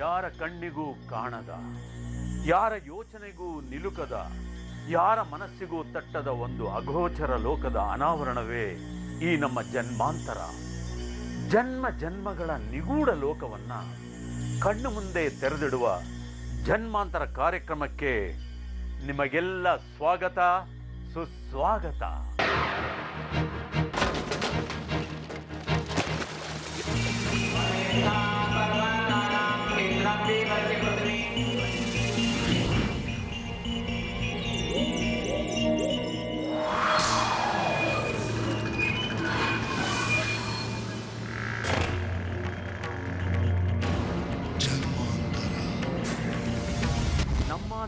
ಯಾರ ಕಣ್ಣಿಗೂ ಕಾಣದ, ಯಾರ ಯೋಚನೆಗೂ ನಿಲುಕದ, ಯಾರ ಮನಸ್ಸಿಗೂ ತಟ್ಟದ ಒಂದು ಅಗೋಚರ ಲೋಕದ ಅನಾವರಣವೇ ಈ ನಮ್ಮ ಜನ್ಮಾಂತರ. ಜನ್ಮ ಜನ್ಮಗಳ ನಿಗೂಢ ಲೋಕವನ್ನ ಕಣ್ಣು ಮುಂದೆ ತೆರೆದಿಡುವ ಜನ್ಮಾಂತರ ಕಾರ್ಯಕ್ರಮಕ್ಕೆ ನಿಮಗೆಲ್ಲ ಸ್ವಾಗತ, ಸುಸ್ವಾಗತ.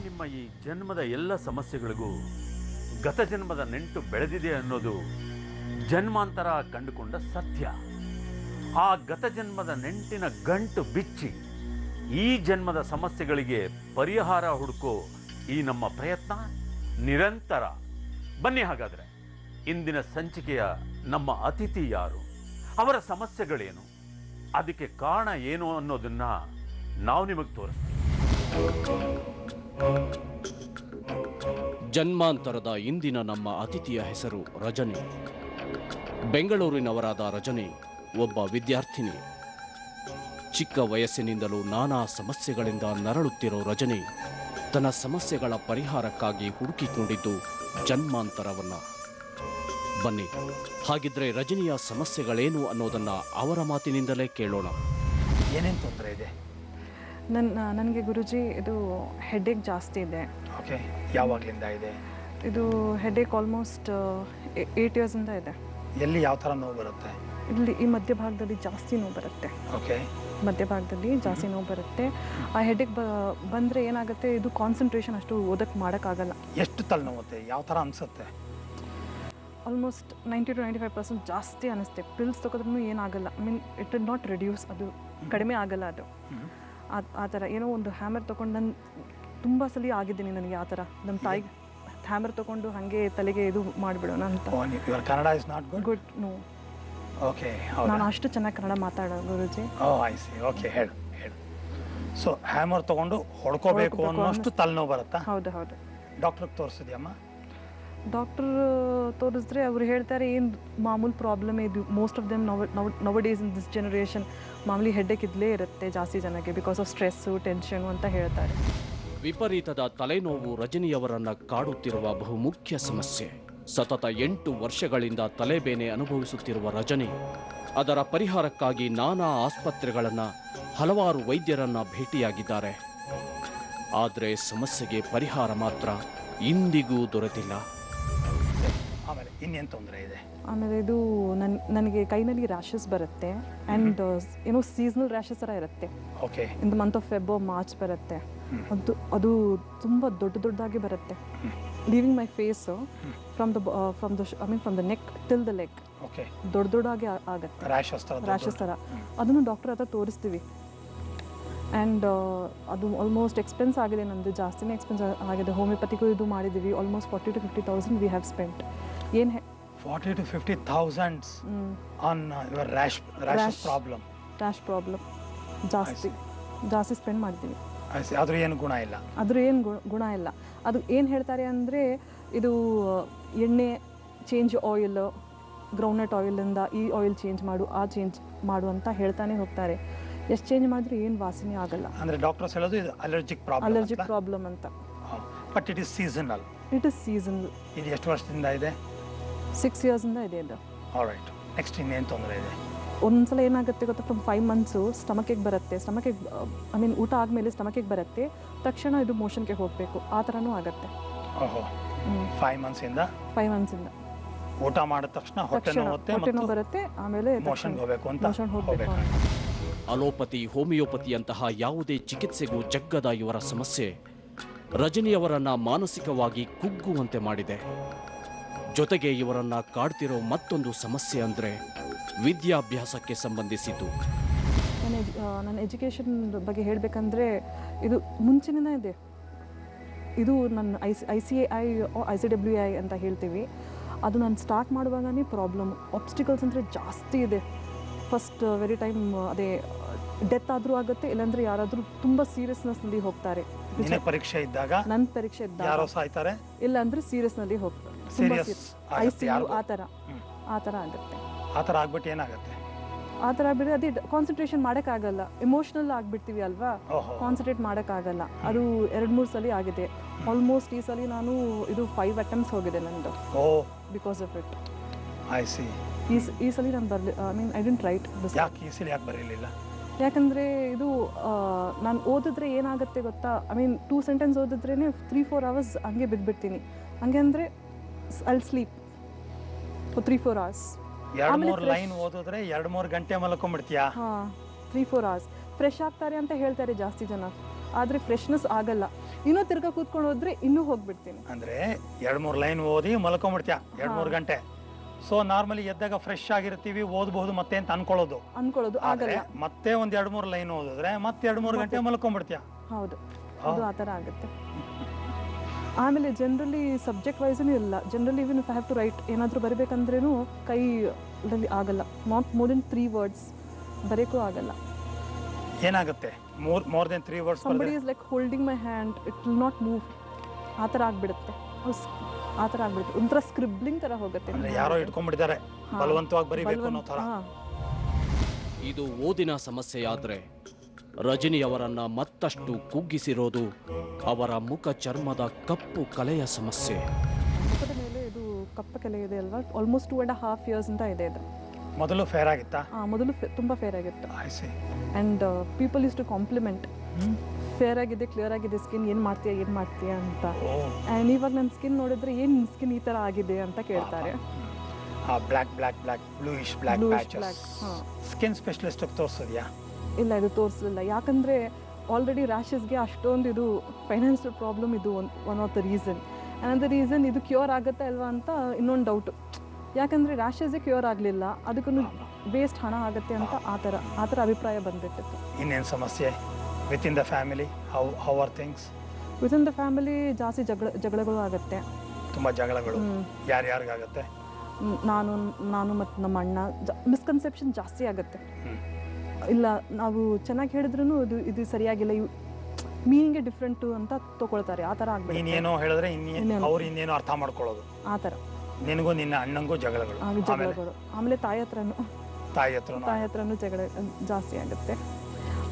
ನಿಮ್ಮ ಈ ಜನ್ಮದ ಎಲ್ಲ ಸಮಸ್ಯೆಗಳಿಗೂ ಗತ ಜನ್ಮದ ನೆಂಟು ಬೆಳೆದಿದೆ ಅನ್ನೋದು ಜನ್ಮಾಂತರ ಕಂಡುಕೊಂಡ ಸತ್ಯ. ಆ ಗತ ಜನ್ಮದ ನೆಂಟಿನ ಗಂಟು ಬಿಚ್ಚಿ ಈ ಜನ್ಮದ ಸಮಸ್ಯೆಗಳಿಗೆ ಪರಿಹಾರ ಹುಡುಕೋ ಈ ನಮ್ಮ ಪ್ರಯತ್ನ ನಿರಂತರ. ಬನ್ನಿ ಹಾಗಾದ್ರೆ ಇಂದಿನ ಸಂಚಿಕೆಯ ನಮ್ಮ ಅತಿಥಿ ಯಾರು, ಅವರ ಸಮಸ್ಯೆಗಳೇನು, ಅದಕ್ಕೆ ಕಾರಣ ಏನು ಅನ್ನೋದನ್ನ ನಾವು ನಿಮಗೆ ತೋರಿಸ್ತೀವಿ. ಜನ್ಮಾಂತರದ ಇಂದಿನ ನಮ್ಮ ಅತಿಥಿಯ ಹೆಸರು ರಜನಿ. ಬೆಂಗಳೂರಿನವರಾದ ರಜನಿ ಒಬ್ಬ ವಿದ್ಯಾರ್ಥಿನಿ. ಚಿಕ್ಕ ವಯಸ್ಸಿನಿಂದಲೂ ನಾನಾ ಸಮಸ್ಯೆಗಳಿಂದ ನರಳುತ್ತಿರೋ ರಜನಿ ತನ್ನ ಸಮಸ್ಯೆಗಳ ಪರಿಹಾರಕ್ಕಾಗಿ ಹುಡುಕಿಕೊಂಡಿದ್ದು ಜನ್ಮಾಂತರವನ್ನ. ಬನ್ನಿ ಹಾಗಿದ್ರೆ ರಜನಿಯ ಸಮಸ್ಯೆಗಳೇನು ಅನ್ನೋದನ್ನ ಅವರ ಮಾತಿನಿಂದಲೇ ಕೇಳೋಣ. ಏನೇನು ತೊಂದರೆ ಇದೆ? ನನಗೆ ಗುರುಜಿ ಇದು ಹೆಡ್ಏಕ್ ಜಾಸ್ತಿ ಇದೆ. ಓಕೆ, ಯಾವಾಗಲಿಂದ ಇದೆ ಇದು ಹೆಡ್ಏಕ್? ಆಲ್ಮೋಸ್ಟ್ 8 ಇಯರ್ಸಿಂದ ಇದೆ. ಎಲ್ಲಿ ಯಾವ ಥರ ನೋವು ಬರುತ್ತೆ? ಇಲ್ಲಿ ಈ ಮಧ್ಯಭಾಗದಲ್ಲಿ ಜಾಸ್ತಿ ನೋವು ಬರುತ್ತೆ. ಓಕೆ, ಮಧ್ಯಭಾಗದಲ್ಲಿ ಜಾಸ್ತಿ ನೋವು ಬರುತ್ತೆ. ಆ ಹೆಡ್ಏಕ್ ಬಂದರೆ ಏನಾಗುತ್ತೆ, ಇದು ಕಾನ್ಸಂಟ್ರೇಷನ್ ಅಷ್ಟು ಓದಕ್ಕೆ ಮಾಡೋಕ್ಕಾಗಲ್ಲ. ಎಷ್ಟು ತಲೆನೋವುತ್ತೆ? ಯಾವ ಥರ ಅನಿಸುತ್ತೆ? ಆಲ್ಮೋಸ್ಟ್ 90 to 95% ಜಾಸ್ತಿ ಅನ್ನಿಸುತ್ತೆ. ಪಿಲ್ಸ್ ತೊಗೊದ್ರೂ ಏನಾಗಲ್ಲ. ಇಟ್ ವಿಲ್ ನಾಟ್ ರಿಡ್ಯೂಸ್, ಅದು ಕಡಿಮೆ ಆಗಲ್ಲ. ಅದು ಆ ಥರ ಏನೋ ಒಂದು ಹ್ಯಾಮರ್ ತೊಗೊಂಡು ನಾನು ತುಂಬ ಸಲ ಆಗಿದ್ದೀನಿ. ನನಗೆ ಆ ಥರ ನಮ್ಮ ತಾಯಿಗೆ ಹ್ಯಾಮರ್ ತೊಗೊಂಡು ಹಾಗೆ ತಲೆಗೆ ಇದು ಮಾಡಿಬಿಡೋಣ ಅಂತ. Kannada is not good. No. Okay, ನಾನು ಅಷ್ಟು ಚೆನ್ನಾಗಿ ಕನ್ನಡ ಮಾತಾಡೋ ಗುರುಜಿ. I see. ಓಕೆ, ಹೇಳು. ಸೊ ಹ್ಯಾಮರ್ ತೊಗೊಂಡು ಹೊಡ್ಕೋಬೇಕು ಅನ್ನೋಷ್ಟು ತಲೆನೋವು ಬರುತ್ತಾ? ಹೌದು ಹೌದು. ಡಾಕ್ಟ್ರಿಗೆ ತೋರಿಸಿದ್ಯಮ್ಮ? ಡಾಕ್ಟರ್ ತೋರಿಸಿದ್ರೆ ಅವ್ರು ಹೇಳ್ತಾರೆ ಏನು ಮಾಮೂಲು ಪ್ರಾಬ್ಲಮ್ ಇದು. ಮೋಸ್ಟ್ ಆಫ್ ದೆಮ್ ನವ ಡೇಸ್ ಇನ್ ದಿಸ್ ಜನರೇಷನ್ ಮಾಮೂಲಿ ಹೆಡ್ಡೇಕ್ ಇದ್ಲೇ ಇರುತ್ತೆ ಜಾಸ್ತಿ ಜನಕ್ಕೆ, ಬಿಕಾಸ್ ಆಫ್ ಸ್ಟ್ರೆಸ್ಸು, ಟೆನ್ಷನು ಅಂತ ಹೇಳ್ತಾರೆ. ವಿಪರೀತದ ತಲೆನೋವು ರಜನಿಯವರನ್ನ ಕಾಡುತ್ತಿರುವ ಬಹುಮುಖ್ಯ ಸಮಸ್ಯೆ. ಸತತ 8 ವರ್ಷಗಳಿಂದ ತಲೆಬೇನೆ ಅನುಭವಿಸುತ್ತಿರುವ ರಜನಿ ಅದರ ಪರಿಹಾರಕ್ಕಾಗಿ ನಾನಾ ಆಸ್ಪತ್ರೆಗಳನ್ನ, ಹಲವಾರು ವೈದ್ಯರನ್ನ ಭೇಟಿಯಾಗಿದ್ದಾರೆ. ಆದರೆ ಸಮಸ್ಯೆಗೆ ಪರಿಹಾರ ಮಾತ್ರ ಇಂದಿಗೂ ದೊರೆತಿಲ್ಲ. ಆಮೇಲೆ ಇನ್ನೇನು ತೊಂದರೆ ಇದೆ? ಆಮೇಲೆ ಇದು ನನಗೆ ಕೈನಲ್ಲಿ ರ್ಯಾಷಸ್ ಬರುತ್ತೆ. ಆ್ಯಂಡ್ ಏನೋ ಸೀಸನಲ್ ರ್ಯಾಷಸ್ ಥರ ಇರುತ್ತೆ. Okay, in the month of February March ಬರುತ್ತೆ. ಅದು ತುಂಬ ದೊಡ್ಡದಾಗಿ ಬರುತ್ತೆ. Leaving my face from the neck till the leg. Okay, ದೊಡ್ಡದಾಗಿ ಆಗುತ್ತೆ. ರ್ಯಾಷಸ್ ಥರ. ಅದನ್ನು ಡಾಕ್ಟರ್ ಹತ್ರ ತೋರಿಸ್ತೀವಿ. ಆ್ಯಂಡ್ ಅದು ಆಲ್ಮೋಸ್ಟ್ ಎಕ್ಸ್ಪೆನ್ಸ್ ಆಗಿದೆ. ನಮ್ಮದು ಜಾಸ್ತಿನೇ ಎಕ್ಸ್ಪೆನ್ಸ್ ಆಗಿದೆ. ಹೋಮಿಯೋಪತಿಗೂ ಇದು ಮಾಡಿದ್ದೀವಿ. Almost 40,000 to 50,000 we have spent. 40,000 to 50,000 on your rash problem. Rash problem ಜಾಸ್ತಿ ಸ್ಪೆಂಡ್ ಮಾಡ್ತೀವಿ. ಆದರೂ ಏನು ಗುಣ ಇಲ್ಲ. ಗುಣ ಇಲ್ಲ. ಅದು ಏನು ಹೇಳ್ತಾರೆ ಅಂದರೆ, ಇದು ಎಣ್ಣೆ ಚೇಂಜ್, ಆಯಿಲ್, ಗ್ರೌಂಡ್ನಟ್ ಆಯಿಲಿಂದ ಈ ಆಯಿಲ್ ಚೇಂಜ್ ಮಾಡು ಅಂತ ಹೇಳ್ತಾನೆ ಹೋಗ್ತಾರೆ. ಎಷ್ಟು ಚೇಂಜ್ ಮಾಡಿದ್ರು ಏನು ವಾಸನೆ ಆಗಲ್ಲ. ಅಂದರೆ ಡಾಕ್ಟರ್ಸ್ ಹೇಳೋದು ಇದು ಅಲರ್ಜಿಕ್ ಪ್ರಾಬ್ಲಮ್ ಅಂತ. But it is seasonal. ಇದು ಎಷ್ಟು ವರ್ಷದಿಂದ ಇದೆ? 6 ಇಯರ್ಸಿಂದ ಇದೆ ಇದು. ಆಲ್ರೈಟ್, ನೆಕ್ಸ್ಟ್ ಇನ್ನೇನು ತೊಂದರೆ ಇದೆ? ಒಂದ್ಸಲ ಏನಾಗುತ್ತೆ ಗೊತ್ತಾ, ಫ್ರಮ್ 5 months ಸ್ಟಮಕಿಗೆ ಬರುತ್ತೆ. ಊಟ ಆದಮೇಲೆ ಸ್ಟಮಕಿಗೆ ಬರುತ್ತೆ. ತಕ್ಷಣ ಇದು ಮೋಷನ್ಗೆ ಹೋಗಬೇಕು, ಆ ಥರನೂ ಆಗುತ್ತೆ. ಓಹೋ, 5 months ಇಂದ ಊಟ ಮಾಡಿದ ತಕ್ಷಣ ಹೊಟ್ಟೆ ನೋವು ಬರುತ್ತೆ. ಆಮೇಲೆ ಮೋಷನ್ಗೆ ಹೋಗಬೇಕು. ಅಲೋಪತಿ, ಹೋಮಿಯೋಪತಿಯಂತಹ ಯಾವುದೇ ಚಿಕಿತ್ಸೆಗೂ ಜಗ್ಗದ ಇವರ ಸಮಸ್ಯೆ ರಜನಿಯವರನ್ನ ಮಾನಸಿಕವಾಗಿ ಕುಗ್ಗುವಂತೆ ಮಾಡಿದೆ. ಜೊತೆಗೆ ಇವರನ್ನ ಕಾಡ್ತಿರೋ ಮತ್ತೊಂದು ಸಮಸ್ಯೆ ಅಂದರೆ ವಿದ್ಯಾಭ್ಯಾಸಕ್ಕೆ ಸಂಬಂಧಿಸಿದ್ದು. ನನ್ನ ಎಜುಕೇಷನ್ ಬಗ್ಗೆ ಹೇಳಬೇಕಂದ್ರೆ, ಇದು ಮುಂಚಿನಿಂದ ಇದೆ. ಇದು ನನ್ನ ICWI ಅಂತ ಹೇಳ್ತೀವಿ. ಅದು ನಾನು ಸ್ಟಾರ್ಟ್ ಮಾಡುವಾಗನೇ ಪ್ರಾಬ್ಲಮ್. ಆಬ್ಸ್ಟಿಕಲ್ಸ್ ಅಂದರೆ ಜಾಸ್ತಿ ಇದೆ. ಫಸ್ಟ್ ವೆರಿ ಟೈಮ್ ಅದೇ ಡೆತ್ ಆದರೂ ಆಗುತ್ತೆ, ಇಲ್ಲಾಂದರೆ ಯಾರಾದರೂ ತುಂಬ ಸೀರಿಯಸ್ನೆಸ್ನಲ್ಲಿ ಹೋಗ್ತಾರೆ. ನಿನಗೆ ಪರೀಕ್ಷೆ ಇದ್ದಾಗ ನನ್ನ ಪರೀಕ್ಷೆ ಇದ್ದಾಗ ಯಾರೋ ಸಾಯ್ತಾರೆ, ಇಲ್ಲ ಅಂದರೆ ಸೀರಿಯಸ್ನಲ್ಲಿ ಹೋಗ್ತಾರೆ, ಸೀರಿಯಸ್ ICU ಆ ಥರ ಆಗುತ್ತೆ. ಆ ಥರ ಆಗ್ಬಿಟ್ಟು ಏನಾಗುತ್ತೆ? ಆ ಥರ ಬಿಟ್ಟರೆ ಅದೇ ಕಾನ್ಸಂಟ್ರೇಷನ್ ಮಾಡೋಕ್ಕಾಗಲ್ಲ, ಎಮೋಷ್ನಲ್ ಆಗಿಬಿಡ್ತೀವಿ ಅಲ್ವಾ, ಕಾನ್ಸಂಟ್ರೇಟ್ ಮಾಡೋಕ್ಕಾಗಲ್ಲ. ಅದು 2-3 ಸಲ ಆಗಿದೆ. ಆಲ್ಮೋಸ್ಟ್ ಈ ಸಲ ನಾನು ಇದು 5 ಅಟೆಂಪ್ಟ್ಸ್ ಹೋಗಿದೆ ನಂದು because of it. I C. ಈ ಸಲ ನಾನು ಐ ಡಿಂಟ್ ರೈಟ್ ದಿಸ್. ಯಾಕೆ ಈ ಸಲ ಯಾಕೆ ಬರೀಲಿಲ್ಲ? ಯಾಕಂದರೆ ಇದು ನಾನು ಓದಿದ್ರೆ ಏನಾಗುತ್ತೆ ಗೊತ್ತಾ, 2 ಸೆಂಟೆನ್ಸ್ ಓದಿದ್ರೇ 3-4 hours ಹಂಗೆ ಬಿದ್ದುಬಿಡ್ತೀನಿ. ಹಂಗೆ ಅಂದರೆ I'll sleep for 3-4 hours. 2-3 line ಓದಿದ್ರೆ 2-3 ಗಂಟೆ ಮಲ್ಕೊಂಡ್ಬಿಡ್ತೀಯಾ? ಹಾಂ, 3-4 hours. ಫ್ರೆಶ್ ಆಗ್ತಾರೆ ಅಂತ ಹೇಳ್ತಾರೆ ಜಾಸ್ತಿ ಜನ, ಆದರೆ ಫ್ರೆಶ್ನೆಸ್ ಆಗಲ್ಲ. ಇನ್ನೂ ತಿರ್ಗಾ ಕೂತ್ಕೊಂಡು ಹೋದ್ರೆ ಇನ್ನೂ ಹೋಗ್ಬಿಡ್ತೀನಿ. ಅಂದರೆ 2-3 ಲೈನ್ ಓದಿ ಮಲ್ಕೊಂಡ್ಬಿಡ್ತೀಯಾ 2-3 ಗಂಟೆ. ಸೊ ನಾರ್ಮಲಿ ಎದ್ದಾಗ ಫ್ರೆಶ್ ಆಗಿರ್ತೀವಿ, ಓದಬಹುದು ಮತ್ತೆ ಅಂತ ಅನ್ಕೊಳ್ಳೋದು ಆಗಲ್ಲ. ಮತ್ತೆ ಒಂದು 2-3 ಲೈನ್ ಓದಿದ್ರೆ ಮತ್ತೆ 2-3 ಗಂಟೆ ಮಲ್ಕೊಂಡ್ಬಿಡ್ತೀಯಾ? ಹೌದು, ಅದು ಆ ಥರ ಆಗುತ್ತೆ. ಆಮೇಲೆ ಜನರಲಿ ಸಬ್ಜೆಕ್ಟ್ ವೈಸೂ ಇಲ್ಲ. Generally even if I have to write ಏನಾದರೂ ಬರೀಬೇಕಂದ್ರೂ ಕೈಯಲ್ಲಿ ಆಗಲ್ಲ. ನಾಟ್ ಮೋರ್ ದೆನ್ 3 words ಬರೀಕೂ ಆಗಲ್ಲ. ಏನಾಗುತ್ತೆ more than 3 words? somebody is like holding my hand, it will not move. ಆ ಥರ ಆಗಿಬಿಡುತ್ತೆ. ಒಂಥರ ಸ್ಕ್ರಿಬ್ಲಿಂಗ್ ಥರ ಹೋಗುತ್ತೆ. ಯಾರೋ ಇಟ್ಕೊಂಡ್ಬಿಟ್ಟಿದ್ದಾರೆ, ಬಲವಂತವಾಗಿ ಬರೀಬೇಕು ಅನ್ನೋ ಥರ. ಇದು ಓದಿನ ಸಮಸ್ಯೆಯಾದರೆ ರಜನಿಯವರನ್ನ ಮತ್ತಷ್ಟು ಕುಗ್ಗಿಸಿರೋದು ಅವರ ಮುಖ ಚರ್ಮದ ಕಪ್ಪು ಕಲೆಯ ಸಮಸ್ಯೆ. ಮುಖದ ಮೇಲೆ ಇದು ಕಪ್ಪು ಕಲೆ ಇದೆ ಅಲ್ವಾ, ಆಲ್ಮೋಸ್ಟ್ 2.5 years ಅಂತ ಇದೆ ಇದು. ಮೊದಲು ಫೇರ್ ಆಗಿತ್ತಾ? ಮೊದಲು ತುಂಬ ಫೇರ್ ಆಗಿತ್ತು. And people use to compliment, fair ಆಗಿದೆ, ಕ್ಲಿಯರ್ ಆಗಿದೆ ಸ್ಕಿನ್, ಏನು ಮಾಡ್ತೀಯಾ ಅಂತ. ಆ್ಯಂಡ್ ಇವಾಗ ನನ್ನ ಸ್ಕಿನ್ ನೋಡಿದ್ರೆ ಏನು ಸ್ಕಿನ್ ಈ ಥರ ಆಗಿದೆ ಅಂತ ಕೇಳ್ತಾರೆ. Black bluish black patches. Skin specialist ತೋರಿಸಿದ್ಯಾ? ಇಲ್ಲ, ಇದು ತೋರಿಸಲಿಲ್ಲ. ಯಾಕಂದರೆ ಆಲ್ರೆಡಿ ರ್ಯಾಷಸ್ಗೆ ಅಷ್ಟೊಂದು ಇದು ಫೈನಾನ್ಷಿಯಲ್ ಪ್ರಾಬ್ಲಮ್, ಇದು one of the reason. Another reason ಇದು ಕ್ಯೂರ್ ಆಗುತ್ತಾ ಅಲ್ವಾ ಅಂತ ಇನ್ನೊಂದು ಡೌಟು. ಯಾಕಂದರೆ ರ್ಯಾಷಸ್ಸೇ ಕ್ಯೂರ್ ಆಗಲಿಲ್ಲ, ಅದಕ್ಕೂ ವೇಸ್ಟ್ ಹಣ ಆಗುತ್ತೆ ಅಂತ ಆ ಥರ ಅಭಿಪ್ರಾಯ ಬಂದ್ಬಿಟ್ಟಿತ್ತು. ಇನ್ನೇನು ಸಮಸ್ಯೆ with in the family? How are things with in the family? ಜಾಸ್ತಿ ಜಗಳಗಳು ಆಗುತ್ತೆ, ತುಂಬ ಜಗಳಗಳು. ಯಾರ್ಯಾರಿಗಾಗುತ್ತೆ? ನಾನು ಮತ್ತು ನಮ್ಮ ಅಣ್ಣ ಮಿಸ್ಕನ್ಸೆಪ್ಷನ್ ಜಾಸ್ತಿ ಆಗುತ್ತೆ. ಇಲ್ಲ, ನಾವು ಚೆನ್ನಾಗಿ ಹೇಳಿದ್ರೂ ಇದು ಸರಿಯಾಗಿಲ್ಲ, ಮೀನಿಂಗೇ ಡಿಫ್ರೆಂಟು ಅಂತ ತಗೊಳ್ತಾರೆ. ಆ ಥರ ಆಗ್ಬೇಕು. ನೀನೇನೋ ಹೇಳಿದ್ರೆ ಅವ್ರು ಇನ್ನೇನೋ ಅರ್ಥ ಮಾಡ್ಕೊಳ್ಳೋದು, ಆ ಥರ. ನಿನಗೂ ನಿನ್ನ ಅಣ್ಣಂಗೂ ಜಗಳಗಳು. ಆಮೇಲೆ ತಾಯಿ ಹತ್ರನೂ ಜಗಳ ಜಾಸ್ತಿ ಆಗುತ್ತೆ.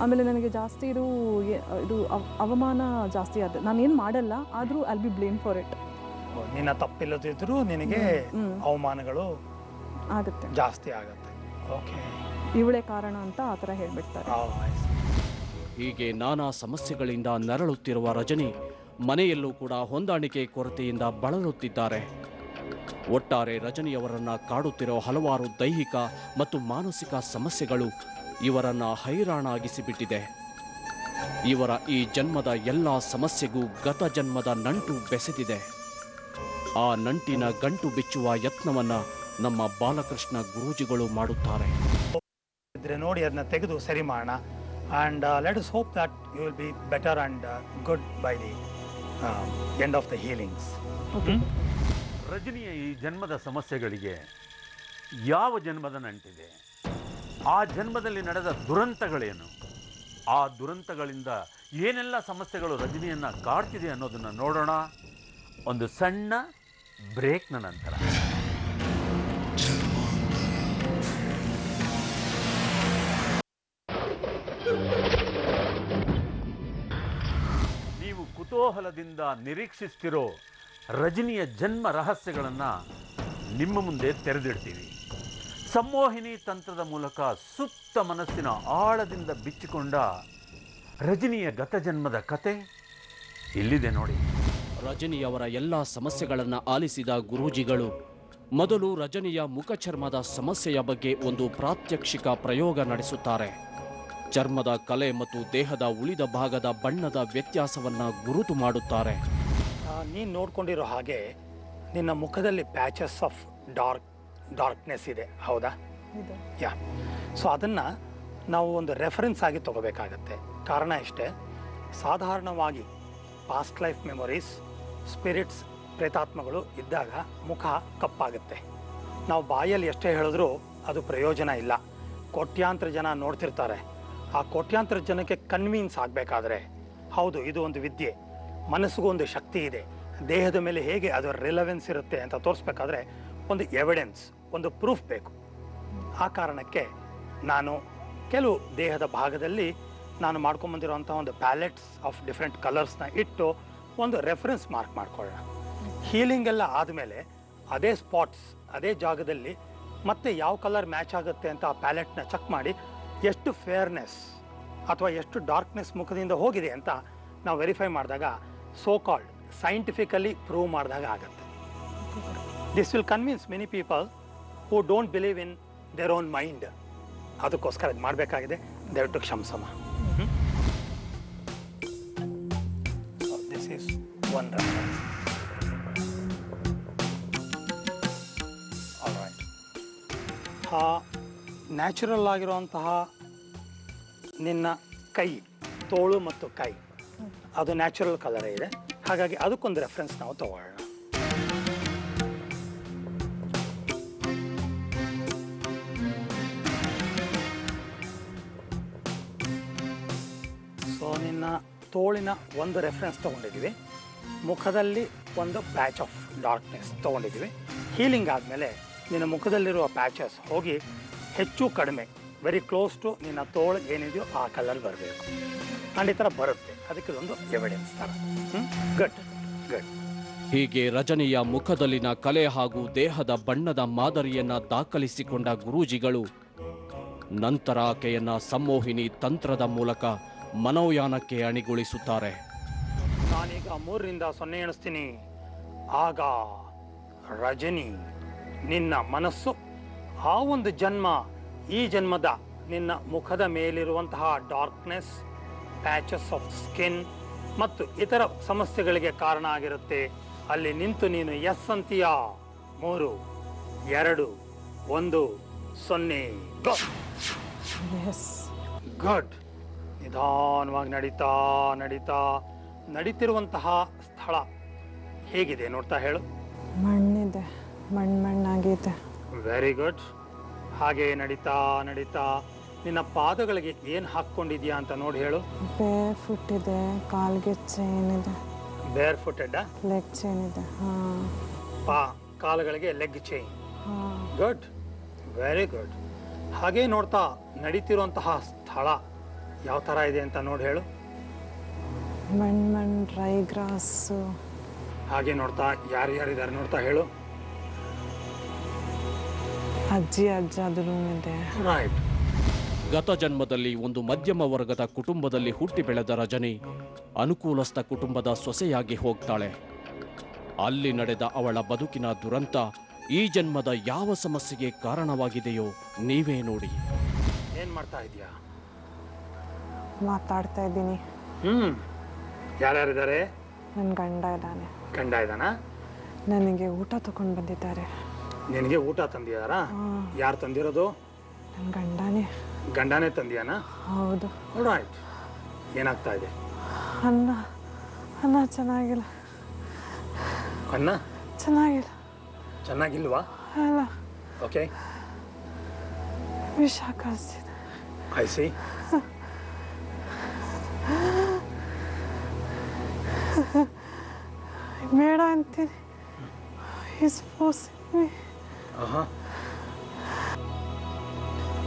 ಆಮೇಲೆ ನನಗೆ ಜಾಸ್ತಿ ಇದು ಅವಮಾನ ಜಾಸ್ತಿ ಆದ. ನಾನೇನು ಮಾಡಲ್ಲ, ಆದರೂ I'll be blame for it. ನಿನ್ನ ತಪ್ಪಿಲ್ಲದಿದ್ರೂ ನಿನಗೆ ಅವಮಾನಗಳು ಆಗುತ್ತೆ, ಜಾಸ್ತಿ ಆಗುತ್ತೆ. ಓಕೆ, ಇವಳೇ ಕಾರಣ ಅಂತ ಆ ಥರ ಹೇಳ್ಬಿಡ್ತಾರೆ. ಹೀಗೆ ನಾನಾ ಸಮಸ್ಯೆಗಳಿಂದ ನರಳುತ್ತಿರುವ ರಜನಿ ಮನೆಯಲ್ಲೂ ಕೂಡ ಹೊಂದಾಣಿಕೆ ಕೊರತೆಯಿಂದ ಬಳಲುತ್ತಿದ್ದಾರೆ. ಒಟ್ಟಾರೆ ರಜನಿಯವರನ್ನ ಕಾಡುತ್ತಿರೋ ಹಲವಾರು ದೈಹಿಕ ಮತ್ತು ಮಾನಸಿಕ ಸಮಸ್ಯೆಗಳು ಇವರನ್ನ ಹೈರಾಣಾಗಿಸಿಬಿಟ್ಟಿದೆ. ಇವರ ಈ ಜನ್ಮದ ಎಲ್ಲ ಸಮಸ್ಯೆಗೂ ಗತ ಜನ್ಮದ ನಂಟು ಬೆಸೆದಿದೆ. ಆ ನಂಟಿನ ಗಂಟು ಬಿಚ್ಚುವ ಯತ್ನವನ್ನ ನಮ್ಮ ಬಾಲಕೃಷ್ಣ ಗುರೂಜಿಗಳು ಮಾಡುತ್ತಾರೆ. ನೋಡಿ ಅದನ್ನ ತೆಗೆದು ಸರಿ ಮಾಡೋಣ. And let us hope that you will be better and good by the end of the healings. ರಜನಿಯ ಈ ಜನ್ಮದ ಸಮಸ್ಯೆಗಳಿಗೆ ಯಾವ ಜನ್ಮದ ನಂಟಿದೆ? ಆ ಜನ್ಮದಲ್ಲಿ ನಡೆದ ದುರಂತಗಳೇನು? ಆ ದುರಂತಗಳಿಂದ ಏನೆಲ್ಲ ಸಮಸ್ಯೆಗಳು ರಜನಿಯನ್ನು ಕಾಡ್ತಿದೆ ಅನ್ನೋದನ್ನು ನೋಡೋಣ ಒಂದು ಸಣ್ಣ ಬ್ರೇಕ್ನ ನಂತರ. ನೀವು ಕುತೂಹಲದಿಂದ ನಿರೀಕ್ಷಿಸ್ತಿರೋ ರಜನಿಯ ಜನ್ಮ ರಹಸ್ಯಗಳನ್ನು ನಿಮ್ಮ ಮುಂದೆ ತೆರೆದಿಡ್ತೀವಿ. ಸಂಮೋಹಿನಿ ತಂತ್ರದ ಮೂಲಕ ಸುಪ್ತ ಮನಸ್ಸಿನ ಆಳದಿಂದ ಬಿಚ್ಚಿಕೊಂಡ ರಜನಿಯ ಗತಜನ್ಮದ ಕತೆ ಇಲ್ಲಿದೆ ನೋಡಿ. ರಜನಿಯವರ ಎಲ್ಲ ಸಮಸ್ಯೆಗಳನ್ನು ಆಲಿಸಿದ ಗುರೂಜಿಗಳು ಮೊದಲು ರಜನಿಯ ಮುಖಚರ್ಮದ ಸಮಸ್ಯೆಯ ಬಗ್ಗೆ ಒಂದು ಪ್ರಾತ್ಯಕ್ಷಿಕ ಪ್ರಯೋಗ ನಡೆಸುತ್ತಾರೆ. ಚರ್ಮದ ಕಲೆ ಮತ್ತು ದೇಹದ ಉಳಿದ ಭಾಗದ ಬಣ್ಣದ ವ್ಯತ್ಯಾಸವನ್ನು ಗುರುತು ಮಾಡುತ್ತಾರೆ. ನೀನು ನೋಡ್ಕೊಂಡಿರೋ ಹಾಗೆ ನಿನ್ನ ಮುಖದಲ್ಲಿ ಪ್ಯಾಚಸ್ ಆಫ್ ಡಾರ್ಕ್ನೆಸ್ ಇದೆ, ಹೌದಾ? ಯಾ. ಸೊ ಅದನ್ನು ನಾವು ಒಂದು ರೆಫರೆನ್ಸ್ ಆಗಿ ತಗೋಬೇಕಾಗತ್ತೆ. ಕಾರಣ ಇಷ್ಟೇ, ಸಾಧಾರಣವಾಗಿ ಪಾಸ್ಟ್ ಲೈಫ್ ಮೆಮೊರೀಸ್, ಸ್ಪಿರಿಟ್ಸ್, ಪ್ರೇತಾತ್ಮಗಳು ಇದ್ದಾಗ ಮುಖ ಕಪ್ಪಾಗುತ್ತೆ. ನಾವು ಬಾಯಲ್ಲಿ ಎಷ್ಟೇ ಹೇಳಿದ್ರೂ ಅದು ಪ್ರಯೋಜನ ಇಲ್ಲ. ಕೋಟ್ಯಾಂತರ ಜನ ನೋಡ್ತಿರ್ತಾರೆ. ಆ ಕೋಟ್ಯಾಂತರ ಜನಕ್ಕೆ ಕನ್ವಿನ್ಸ್ ಆಗಬೇಕಾದ್ರೆ ಹೌದು ಇದು ಒಂದು ವಿದ್ಯೆ, ಮನಸ್ಸಿಗೂ ಒಂದು ಶಕ್ತಿ ಇದೆ, ದೇಹದ ಮೇಲೆ ಹೇಗೆ ಅದರ ರಿಲೆವೆನ್ಸ್ ಇರುತ್ತೆ ಅಂತ ತೋರಿಸ್ಬೇಕಾದ್ರೆ ಒಂದು ಎವಿಡೆನ್ಸ್, ಒಂದು ಪ್ರೂಫ್ ಬೇಕು. ಆ ಕಾರಣಕ್ಕೆ ನಾನು ಕೆಲವು ದೇಹದ ಭಾಗದಲ್ಲಿ ನಾನು ಮಾಡ್ಕೊಂಬಂದಿರೋಂಥ ಒಂದು ಪ್ಯಾಲೆಟ್ಸ್ ಆಫ್ ಡಿಫ್ರೆಂಟ್ ಕಲರ್ಸ್ನ ಇಟ್ಟು ಒಂದು ರೆಫರೆನ್ಸ್ ಮಾರ್ಕ್ ಮಾಡ್ಕೊಳ್ಳೋಣ. ಹೀಲಿಂಗ್ ಎಲ್ಲ ಆದಮೇಲೆ ಅದೇ ಸ್ಪಾಟ್ಸ್, ಅದೇ ಜಾಗದಲ್ಲಿ ಮತ್ತೆ ಯಾವ ಕಲರ್ ಮ್ಯಾಚ್ ಆಗುತ್ತೆ ಅಂತ ಆ ಪ್ಯಾಲೆಟ್ನ ಚೆಕ್ ಮಾಡಿ ಎಷ್ಟು ಫೇರ್ನೆಸ್ ಅಥವಾ ಎಷ್ಟು ಡಾರ್ಕ್ನೆಸ್ ಮುಖದಿಂದ ಹೋಗಿದೆ ಅಂತ ನಾವು ವೆರಿಫೈ ಮಾಡಿದಾಗ ಸೋ ಕಾಲ್ಡ್ ಸೈಂಟಿಫಿಕಲಿ ಪ್ರೂವ್ ಮಾಡಿದಾಗ ಆಗುತ್ತೆ. This will convince many people who don't believe in their own mind. ಅದಕ್ಕೋಸ್ಕರ ಇದು ಮಾಡಬೇಕಾಗಿದೆ, ದಯವಿಟ್ಟು ಕ್ಷಮಿಸಮ್ಮ. This is one reference. Alright, natural ಆಗಿರುವಂತಹ ನಿನ್ನ ಕೈ, ತೋಳು ಮತ್ತು ಕೈ ಅದು ನ್ಯಾಚುರಲ್ ಕಲರೇ ಇದೆ, ಹಾಗಾಗಿ ಅದಕ್ಕೊಂದು ರೆಫರೆನ್ಸ್ ನಾವು ತಗೊಳ್ಳೋಣ. ಸೊ ನಿನ್ನ ತೋಳಿನ ಒಂದು ರೆಫರೆನ್ಸ್ ತೊಗೊಂಡಿದ್ದೀವಿ, ಮುಖದಲ್ಲಿ ಒಂದು ಪ್ಯಾಚ್ ಆಫ್ ಡಾರ್ಕ್ನೆಸ್ ತೊಗೊಂಡಿದ್ದೀವಿ. ಹೀಲಿಂಗ್ ಆದಮೇಲೆ ನಿನ್ನ ಮುಖದಲ್ಲಿರುವ ಪ್ಯಾಚಸ್ ಹೋಗಿ ಹೆಚ್ಚು ಕಡಿಮೆ ವೆರಿ ಕ್ಲೋಸ್ ಟು ನಿನ್ನ ತೋಳು ಏನಿದೆಯೋ ಆ ಕಲರ್ ಬರಬೇಕು. ಆ್ಯಂಡ್ ಈ ಥರ ಬರುತ್ತೆ, ಅದಕ್ಕೆ ಒಂದು ಎವಿಡೆನ್ಸ್ ಥರ. Good good. ಹೀಗೆ ರಜನಿಯ ಮುಖದಲ್ಲಿನ ಕಲೆ ಹಾಗೂ ದೇಹದ ಬಣ್ಣದ ಮಾದರಿಯನ್ನ ದಾಖಲಿಸಿಕೊಂಡ ಗುರೂಜಿಗಳು ನಂತರ ಆಕೆಯನ್ನ ಸಂಮೋಹಿನಿ ತಂತ್ರದ ಮೂಲಕ ಮನೋಯಾನಕ್ಕೆ ಅಣಿಗೊಳಿಸುತ್ತಾರೆ. ನಾನೀಗ 3ರಿಂದ 0 ಎಣಿಸ್ತೀನಿ. ಆಗ ರಜನಿ ನಿನ್ನ ಮನಸ್ಸು ಆ ಒಂದು ಜನ್ಮ, ಈ ಜನ್ಮದ ನಿನ್ನ ಮುಖದ ಮೇಲಿರುವಂತಹ ಡಾರ್ಕ್ನೆಸ್, ಪ್ಯಾಚಸ್ ಆಫ್ ಸ್ಕಿನ್ ಮತ್ತು ಇತರ ಸಮಸ್ಯೆಗಳಿಗೆ ಕಾರಣ ಆಗಿರುತ್ತೆ. ಅಲ್ಲಿ ನಿಂತು ನೀನು ಎಸ್ ಅಂತೀಯ. 3, 2, 1, 0 ಗುಡ್. ನಿಧಾನವಾಗಿ ನಡೀತಾ ನಡೀತಾ ನಡೀತಿರುವಂತಹ ಸ್ಥಳ ಹೇಗಿದೆ ನೋಡ್ತಾ ಹೇಳು. ಮಣ್ಣಿದೆ, ಮಣ್ಣಾಗಿದೆ. Very good. ಹಾಗೆ ನಡೀತಾ ನಡೀತಾ ನಿನ್ನ ಪಾದಗಳಿಗೆ ಏನು ಹಾಕ್ಕೊಂಡಿದ್ಯಾ ಅಂತ ನೋಡಿ ಹೇಳು. ಬೇರ್ ಫುಟ್ ಇದೆ, ಕಾಲ್ಗೆ ಚೈನ್ ಇದೆ. ಬೇರ್ ಫುಟೆಡ್, ಲೆಗ್ ಚೈನ್ ಇದೆ. ಕಾಲುಗಳಿಗೆ leg chain. Good, very good. ಹಾಗೆ ನೋಡ್ತಾ ನಡೀತಿರುವಂತಹ ಸ್ಥಳ ಯಾವ ಥರ ಇದೆ ಅಂತ ನೋಡಿ ಹೇಳು. ಮಣ್ಣು ಡ್ರೈ ಗ್ರಾಸು. ಹಾಗೆ ನೋಡ್ತಾ ಯಾರ್ಯಾರಿದ್ದಾರೆ ನೋಡ್ತಾ ಹೇಳು. ಅಜ್ಜಿ ಅಜ್ಜ ಅದು ರೂಮ್ ಇದೆ. ರೈಟ್. ಗತ ಜನ್ಮದಲ್ಲಿ ಒಂದು ಮಧ್ಯಮ ವರ್ಗದ ಕುಟುಂಬದಲ್ಲಿ ಹುಟ್ಟಿ ಬೆಳೆದ ರಜನಿ ಅನುಕೂಲಸ್ಥ ಕುಟುಂಬದ ಸೊಸೆಯಾಗಿ ಹೋಗ್ತಾಳೆ. ಅಲ್ಲಿ ನಡೆದ ಅವಳ ಬದುಕಿನ ದುರಂತ ಈ ಜನ್ಮದ ಯಾವ ಸಮಸ್ಯೆಗೆ ಕಾರಣವಾಗಿದೆಯೋ ನೀವೇ ನೋಡಿ. ಏನ್ ಮಾಡ್ತಾ ಇದೀಯಾ? ಮಾತಾಡ್ತಾ ಇದ್ದೀನಿ. ಯಾರ್ಯಾರಿದ್ದಾರೆ? ನನ್ನ ಗಂಡ ಇದ್ದಾನೆ. ಗಂಡ ಇದ್ದಾನ? ನನಗೆ ಊಟ ತಗೊಂಡು ಬಂದಿದ್ದಾರೆ. ನಿನಗೆ ಊಟ ತಂದಿದಾರಾ? ಯಾರು ತಂದಿರೋದು? ನನ್ನ ಗಂಡನೇ. ಗಂಡನೇ ತಂದಿಯಾನ? ಹೌದು. ರೈಟ್. ಏನಾಗ್ತಾ ಇದೆ? ಅನ್ನ ಚೆನ್ನಾಗಿಲ್ಲ. ಅನ್ನ ಚೆನ್ನಾಗಿಲ್ಲ. ಚೆನ್ನಾಗಿಲ್ವಾ? ಅಲ್ಲ, ಓಕೆ. ವಿಷ ಕಳಿಸ್ತಿದೆ. I C. ಬೇಡ ಅಂತೀನಿ. Is forcing me.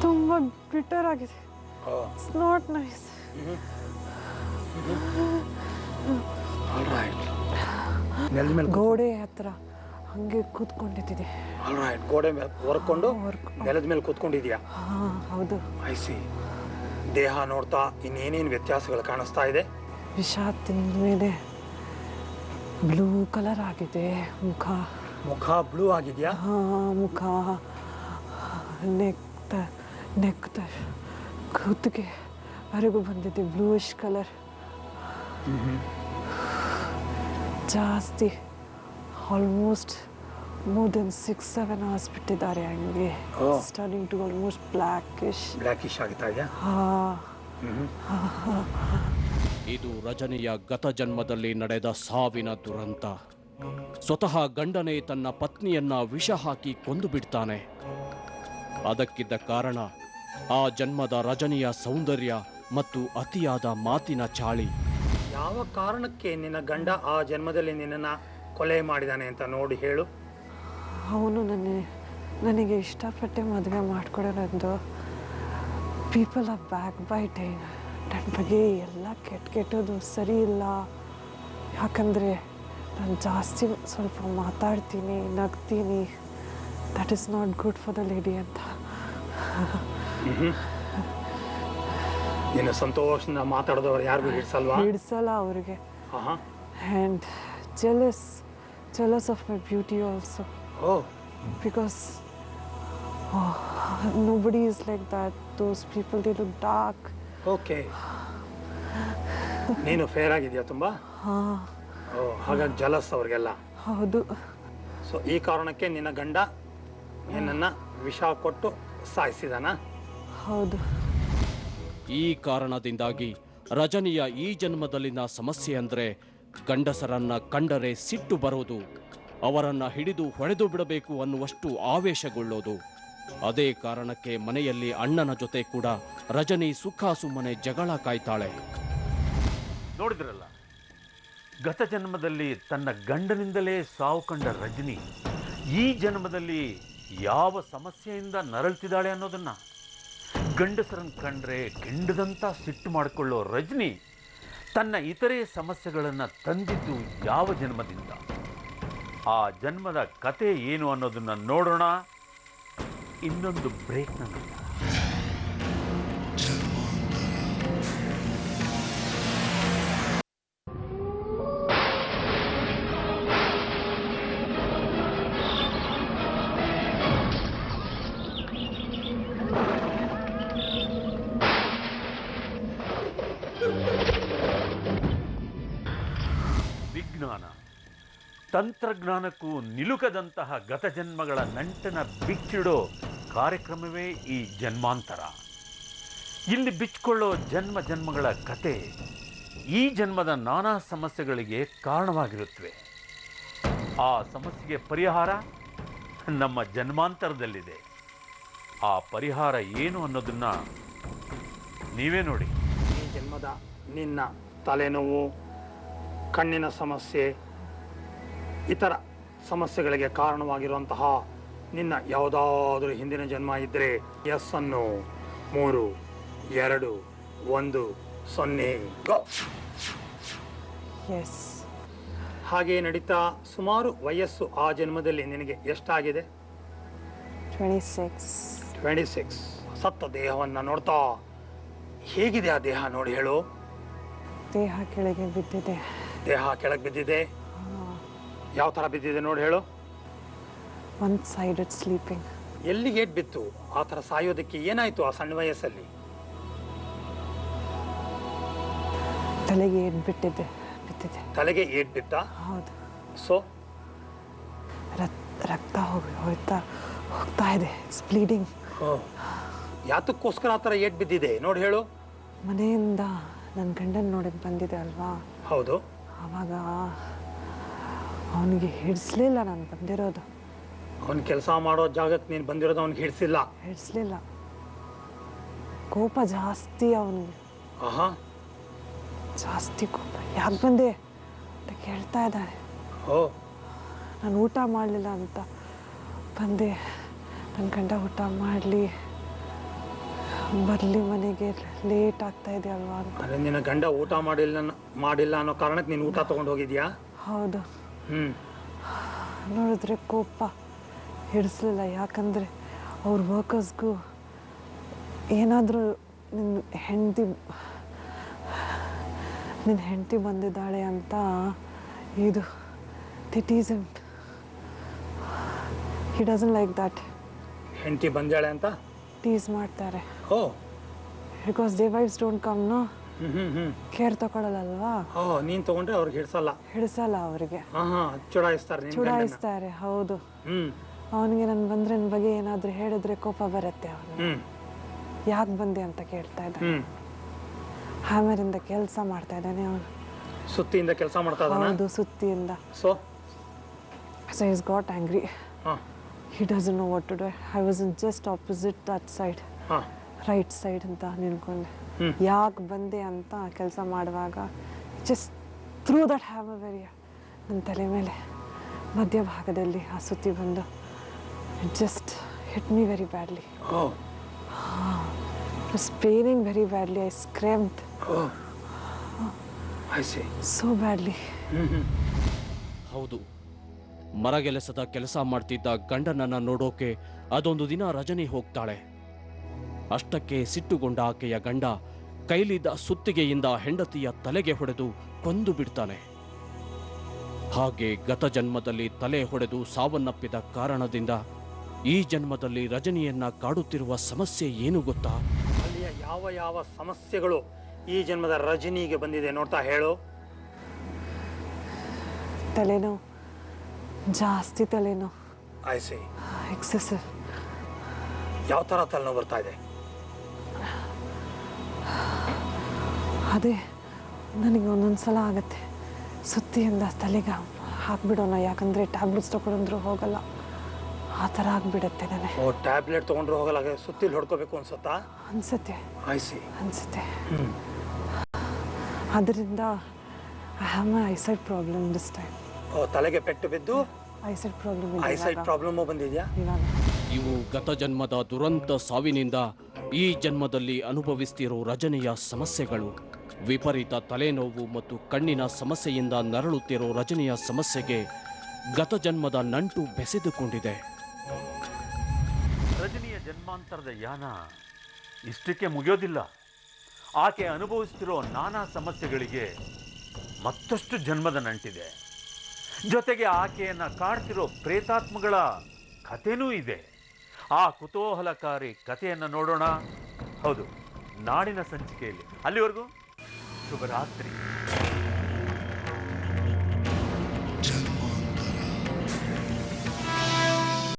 ತುಂಬ ಬಿಟರ್ ಆಗಿದೆ. It's not nice. ನೆಲದ ಮೇಲೆ ಗೋಡೆ ಹತ್ರ ಹಂಗೆ ಕೂತ್ಕೊಂಡಿದ್ದೆ. ಆಲ್ರೈಟ್. ಗೋಡೆ ಮೇಲೆ ಹೊರ್ಕೊಂಡು ನೆಲದ ಮೇಲೆ ಕೂತ್ಕೊಂಡಿದ್ಯಾ? ಹೌದು. I C. ದೇಹ ನೋಡ್ತಾ ಇನ್ನೇನೇನು ವ್ಯತ್ಯಾಸಗಳು ಕಾಣಿಸ್ತಾ ಇದೆ? ವಿಷ ತಿಂದ ಮೇಲೆ ಬ್ಲೂ ಕಲರ್ ಆಗಿದೆ ಮುಖ. ಮುಖ ಬ್ಲೂ ಆಗಿದೆಯಾ? ಮುಖ, ನೆಕ್ ಕುತ್ತಿಗೆ ವರೆಗೂ ಬಂದಿದೆ ಬ್ಲೂಯಿಶ್ ಕಲರ್. ಜಾಸ್ತಿ ಆಲ್ಮೋಸ್ಟ್ ಮೋರ್ ದೆನ್ 6-7 hours ಬಿಟ್ಟಿದ್ದಾರೆ ಹಂಗೆ. ಸ್ಟಾರ್ಟಿಂಗ್ ಟು ಆಲ್ಮೋಸ್ಟ್ ಬ್ಲ್ಯಾಕಿಶ್ ಆಗ್ತಾ ಇದೆಯಾ? ಇದು ರಜನಿಯ ಗತ ಜನ್ಮದಲ್ಲಿ ನಡೆದ ಸಾವಿನ ದುರಂತ. ಸ್ವತಃ ಗಂಡನೇ ತನ್ನ ಪತ್ನಿಯನ್ನ ವಿಷ ಹಾಕಿ ಕೊಂದು ಬಿಡ್ತಾನೆ. ಅದಕ್ಕಿದ್ದ ಕಾರಣ ಆ ಜನ್ಮದ ರಜನಿಯ ಸೌಂದರ್ಯ ಮತ್ತು ಅತಿಯಾದ ಮಾತಿನ ಚಾಳಿ. ಯಾವ ಕಾರಣಕ್ಕೆ ನಿನ್ನ ಗಂಡ ಆ ಜನ್ಮದಲ್ಲಿ ನಿನ್ನನ್ನು ಕೊಲೆ ಮಾಡಿದಾನೆ ಅಂತ ನೋಡಿ ಹೇಳು. ಅವನು ನನಗೆ ಇಷ್ಟಪಟ್ಟೆ ಮದುವೆ ಮಾಡಿಕೊಡೋದು. People are back biting. ನನ್ನ ಬಗ್ಗೆ ಎಲ್ಲ ಕೆಟ್ಟದು ಸರಿ ಇಲ್ಲ. ಯಾಕಂದರೆ ನಾನು ಜಾಸ್ತಿ ಸ್ವಲ್ಪ ಮಾತಾಡ್ತೀನಿ, ನಗ್ತೀನಿ. That is not good for the lady ಅಂತ. ನೀನು ಸಂತೋಷದಿಂದ ಮಾತಾಡಿದವ್ರು ಯಾರಿಗೂ ಹಿಡ್ಸಲ್ಲ ಅವ್ರಿಗೆ. And jealous of my beauty also. Because nobody is like that. Those people, they look dark. Okay, ನೀನು ಫೇರ್ ಆಗಿದೆಯಾ ತುಂಬ? ಹಾಗಾಗಿ ಜಲಸ್ ಅವ್ರಿಗೆಲ್ಲ. ಹೌದು. ಸೊ ಈ ಕಾರಣಕ್ಕೆ ನಿನ್ನ ಗಂಡ ನಿನ್ನನ್ನು ವಿಷ ಕೊಟ್ಟು ಸಾಯಿಸಿದಾನ? ಹೌದು. ಈ ಕಾರಣದಿಂದಾಗಿ ರಜನಿಯ ಈ ಜನ್ಮದಲ್ಲಿನ ಸಮಸ್ಯೆ ಅಂದರೆ ಗಂಡಸರನ್ನ ಕಂಡರೆ ಸಿಟ್ಟು ಬರೋದು, ಅವರನ್ನ ಹಿಡಿದು ಹೊಡೆದು ಬಿಡಬೇಕು ಅನ್ನುವಷ್ಟು ಆವೇಶಗೊಳ್ಳೋದು. ಅದೇ ಕಾರಣಕ್ಕೆ ಮನೆಯಲ್ಲಿ ಅಣ್ಣನ ಜೊತೆ ಕೂಡ ರಜನಿ ಸುಖ ಸುಮ್ಮನೆ ಜಗಳ ಕಾಯ್ತಾಳೆ. ನೋಡಿದ್ರಲ್ಲ, ಗತ ಜನ್ಮದಲ್ಲಿ ತನ್ನ ಗಂಡನಿಂದಲೇ ಸಾವು ಕಂಡ ರಜನಿ ಈ ಜನ್ಮದಲ್ಲಿ ಯಾವ ಸಮಸ್ಯೆಯಿಂದ ನರಳ್ತಿದ್ದಾಳೆ ಅನ್ನೋದನ್ನ. ಗಂಡಸರನ್ನು ಕಂಡ್ರೆ ಕೆಂಡದಂತ ಸಿಟ್ಟು ಮಾಡಿಕೊಳ್ಳೋ ರಜನಿ ತನ್ನ ಇತರೆ ಸಮಸ್ಯೆಗಳನ್ನು ತಂದಿದ್ದು ಯಾವ ಜನ್ಮದಿಂದ, ಆ ಜನ್ಮದ ಕತೆ ಏನು ಅನ್ನೋದನ್ನ ನೋಡೋಣ ಇನ್ನೊಂದು ಬ್ರೇಕ್ನ ನಂತರ. ವಿಜ್ಞಾನ ತಂತ್ರಜ್ಞಾನಕ್ಕೂ ನಿಲುಕದಂತಹ ಗತಜನ್ಮಗಳ ನಂಟನ ಬಿಚ್ಚಿಡೋ ಕಾರ್ಯಕ್ರಮವೇ ಈ ಜನ್ಮಾಂತರ. ಇಲ್ಲಿ ಬಿಚ್ಚಿಕೊಳ್ಳೋ ಜನ್ಮಗಳ ಕತೆ ಈ ಜನ್ಮದ ನಾನಾ ಸಮಸ್ಯೆಗಳಿಗೆ ಕಾರಣವಾಗಿರುತ್ತವೆ. ಆ ಸಮಸ್ಯೆಗೆ ಪರಿಹಾರ ನಮ್ಮ ಜನ್ಮಾಂತರದಲ್ಲಿದೆ. ಆ ಪರಿಹಾರ ಏನು ಅನ್ನೋದನ್ನ ನೀವೇ ನೋಡಿ. ಈ ಜನ್ಮದ ನಿನ್ನ ತಲೆನೋವು, ಕಣ್ಣಿನ ಸಮಸ್ಯೆ, ಇತರ ಸಮಸ್ಯೆಗಳಿಗೆ ಕಾರಣವಾಗಿರುವಂತಹ ನಿನ್ನ ಯಾವುದಾದರೂ ಹಿಂದಿನ ಜನ್ಮ ಇದ್ದರೆ ಎಸ್ ಅನ್ನು 3, 2, 1, 0 ಗೋ. ಎಸ್. ಹಾಗೆ ನಡೀತಾ ಸುಮಾರು ವಯಸ್ಸು ಆ ಜನ್ಮದಲ್ಲಿ ನಿನಗೆ ಎಷ್ಟಾಗಿದೆ? 26. ಸತ್ತ ದೇಹವನ್ನು ನೋಡ್ತಾ ಹೇಗಿದೆ ಆ ದೇಹ ನೋಡಿ ಹೇಳು. ದೇಹ ಕೆಳಗೆ ಬಿದ್ದಿದೆ. ದೇಹ ಕೆಳಗೆ ಬಿದ್ದಿದೆ. ಯಾವ ಥರ ಬಿದ್ದಿದೆ ನೋಡಿ ಹೇಳು. One sided sleeping. ಎಲ್ಲಿಗೆ ಏಟ್ ಬಿತ್ತು? ಆ ಥರ ಸಾಯೋದಕ್ಕೆ ಏನಾಯ್ತು ಆ ಸಣ್ಣ ವಯಸ್ಸಲ್ಲಿ? ತಲೆಗೆ ಏಟ್ ಬಿದ್ದಿದೆ. ತಲೆಗೆ ಏಟ್ ಬಿತ್ತ? ಹೌದು. ಸೊ ರಕ್ತ ಹೋಗ್ತಾ ಇದೆ. It's bleeding. ಯಾತಕ್ಕೋಸ್ಕರ ಆ ಥರ ಏಟ್ ಬಿದ್ದಿದೆ ನೋಡಿ ಹೇಳು. ಮನೆಯಿಂದ ನನ್ನ ಗಂಡನ ನೋಡಿ ಬಂದಿದೆ ಅಲ್ವಾ. ಹೌದು. ಆವಾಗ ಅವನಿಗೆ ಹಿಡಿಸ್ಲಿಲ್ಲ ನಾನು ಬಂದಿರೋದು. ಅವನು ಕೆಲಸ ಮಾಡೋ ಜಾಗಕ್ಕೆ ನೀನು ಬಂದಿರೋದು ಅವ್ನಿಗೆ ಹಿಡಿಸ್ಲಿಲ್ಲ. ಕೋಪ ಜಾಸ್ತಿ ಅವನಿಗೆ. ಜಾಸ್ತಿ ಕೋಪ. ಯಾಕೆ ಬಂದೆ ಅಂತ ಕೇಳ್ತಾ ಇದ್ದಾನೆ. ನಾನು ಊಟ ಮಾಡಲಿಲ್ಲ ಅಂತ ಬಂದೆ. ನನ್ನ ಗಂಡ ಊಟ ಬರಲಿ ಮನೆಗೆ ಲೇಟ್ ಆಗ್ತಾ ಇದೆ ಅಲ್ವಾ ಅಂತ. ನಿನ್ನ ಗಂಡ ಊಟ ಮಾಡಿಲ್ಲ ಅನ್ನೋ ಕಾರಣಕ್ಕೆ ನೀನು ಊಟ ತೊಗೊಂಡು ಹೋಗಿದ್ಯಾ? ಹೌದು. ನೋಡಿದ್ರೆ ಕೋಪ ಹಿಡಿಸ್ಲಿಲ್ಲ. ಯಾಕಂದರೆ ಅವ್ರ ವರ್ಕರ್ಸ್ಗೂ ಏನಾದರೂ ನಿನ್ನ ಹೆಂಡತಿ ಬಂದಿದ್ದಾಳೆ ಅಂತ ಇದು tease him. He doesn't like that. ಹೆಂಡತಿ ಬಂದಾಳೆ ಅಂತ ಟೀಸ್ ಮಾಡ್ತಾರೆ. Because they wives don't come no. Care ತಗೊಳ್ಳಲ್ವಾ. ನೀನು ತಗೊಂಡ್ರೆ ಅವ್ರಿಗೆ ಹಿಡಿಸಲ್ಲ ಅವರಿಗೆ. ಚುಡಾಯಿಸ್ತಾರೆ. ಹೌದು. ಅವನಿಗೆ ನಾನು ಬಂದ್ರೆ ನನ್ನ ಬಗ್ಗೆ ಏನಾದರೂ ಹೇಳಿದ್ರೆ ಕೋಪ ಬರುತ್ತೆ. ಅವನು ಯಾಕೆ ಬಂದೆ ಅಂತ ಕೇಳ್ತಾ ಇದ್ದಾನೆ. ಹ್ಯಾಮರಿಂದ ಕೆಲಸ ಮಾಡ್ತಾ ಇದ್ದಾನೆ ಅವನು. ಸುತ್ತಿಯಿಂದ ಕೆಲಸ ಮಾಡ್ತಾ ಇದ್ದಾನೆ. ಹೌದು, ಸುತ್ತಿಯಿಂದ. So he's got angry. He doesn't know what to do. I was in just opposite that side. Right side ಅಂತ ನಿಂತ್ಕೊಂಡೆ. ಯಾಕೆ ಬಂದೆ ಅಂತ ಕೆಲಸ ಮಾಡುವಾಗ just through that have a very ನನ್ನ ತಲೆ ಮೇಲೆ ಮಧ್ಯಭಾಗದಲ್ಲಿ ಆ ಸುತ್ತಿ ಬಂದು it just hit me very badly. It was paining very badly. I screamed. Oh, I see. So badly. ಹೌದು, ಮರಗೆಲಸದ ಕೆಲಸ ಮಾಡ್ತಿದ್ದ ಗಂಡನನ್ನ ನೋಡೋಕೆ ಅದೊಂದು ದಿನ ರಜನಿ ಹೋಗ್ತಾಳೆ. ಅಷ್ಟಕ್ಕೆ ಸಿಟ್ಟುಗೊಂಡ ಆಕೆಯ ಗಂಡ ಕೈಲಿದ್ದ ಸುತ್ತಿಗೆಯಿಂದ ಹೆಂಡತಿಯ ತಲೆಗೆ ಹೊಡೆದು ಕೊಂದು ಬಿಡ್ತಾನೆ. ಹಾಗೆ ಗತ ಜನ್ಮದಲ್ಲಿ ತಲೆ ಹೊಡೆದು ಸಾವನ್ನಪ್ಪಿದ ಕಾರಣದಿಂದ ಈ ಜನ್ಮದಲ್ಲಿ ರಜನಿಯನ್ನ ಕಾಡುತ್ತಿರುವ ಸಮಸ್ಯೆ ಏನು ಗೊತ್ತಾ? ಅಲ್ಲಿಯ ಯಾವ ಯಾವ ಸಮಸ್ಯೆಗಳು ಈ ಜನ್ಮದ ರಜನಿಗೆ ಬಂದಿದೆ ನೋಡ್ತಾ ಹೇಳು. ತಲೆನೋವು, ಜಾಸ್ತಿ ತಲೆನೋವು. I C. ಎಕ್ಸೆಸಿವ್. ಯಾವ ಥರ ತಲೆನೋವು ಬರ್ತಾ ಇದೆ? ಅದೇ ನನಗೆ ಒಂದೊಂದು ಸಲ ಆಗುತ್ತೆ, ಸುತ್ತಿಯಿಂದ ತಲೆಗೆ ಹಾಕ್ಬಿಡೋಣ, ಯಾಕಂದರೆ ಟ್ಯಾಬ್ಲೆಟ್ಸ್ ತೊಗೊಂಡ್ರು ಹೋಗಲ್ಲ, ಆ ಥರ ಆಗಿಬಿಡುತ್ತೆ ನನಗೆ. ಓ, ಟ್ಯಾಬ್ಲೆಟ್ ತೊಗೊಂಡ್ರು ಹೋಗಲ್ಲ, ಸುತ್ತಿಲ್ ಹೊಡ್ಕೋಬೇಕು ಅನ್ಸುತ್ತಾ? ಅನ್ಸುತ್ತೆ. I see. ಅನ್ಸುತ್ತೆ. ಅದರಿಂದ I have my eyesight problem this time. Oh, ತಲೆಗೆ ಪೆಟ್ಟು ಬಿದ್ದು ಐಸೈಟ್ ಪ್ರಾಬ್ಲಮ್. ಐಸೈಟ್ ಪ್ರಾಬ್ಲಮ್ ಬಂದಿದ್ಯಾ? ಇವಾಗ ಇವು ಗತ ಜನ್ಮದ ದುರಂತ ಸಾವಿನಿಂದ ಈ ಜನ್ಮದಲ್ಲಿ ಅನುಭವಿಸ್ತಿರೋ ರಜನಿಯ ಸಮಸ್ಯೆಗಳು. ವಿಪರೀತ ತಲೆನೋವು ಮತ್ತು ಕಣ್ಣಿನ ಸಮಸ್ಯೆಯಿಂದ ನರಳುತ್ತಿರೋ ರಜನಿಯ ಸಮಸ್ಯೆಗೆ ಗತ ಜನ್ಮದ ನಂಟು ಬೆಸೆದುಕೊಂಡಿದೆ. ರಜನಿಯ ಜನ್ಮಾಂತರದ ಯಾನ ಇಷ್ಟಕ್ಕೆ ಮುಗಿಯೋದಿಲ್ಲ. ಆಕೆ ಅನುಭವಿಸ್ತಿರೋ ನಾನಾ ಸಮಸ್ಯೆಗಳಿಗೆ ಮತ್ತಷ್ಟು ಜನ್ಮದ ನಂಟಿದೆ. ಜೊತೆಗೆ ಆಕೆಯನ್ನ ಕಾಡ್ತಿರೋ ಪ್ರೇತಾತ್ಮಗಳ ಕಥೆನೂ ಇದೆ. ಆ ಕುತೂಹಲಕಾರಿ ಕಥೆಯನ್ನು ನೋಡೋಣ. ಹೌದು, ನಾಡಿನ ಸಂಚಿಕೆಯಲ್ಲಿ. ಅಲ್ಲಿವರೆಗೂ ಶುಭರಾತ್ರಿ.